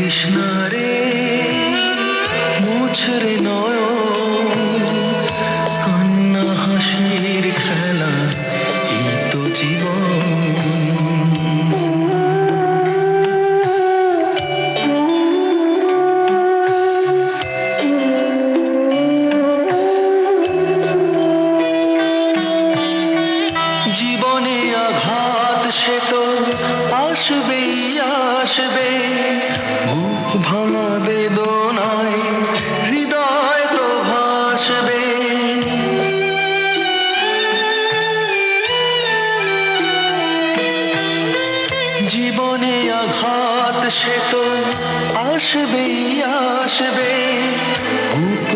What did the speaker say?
তৃষ্ণারে মুছরে নয়ন, কান্না হাসির খেলা, এই তো জীবন। জীবনে আঘাত সে তো আসবেই আসবে, বুক ভাঙা বেদনায় হৃদয় তো ভাসবে। জীবনে আঘাত সে তো আসবেই আসবে, বুক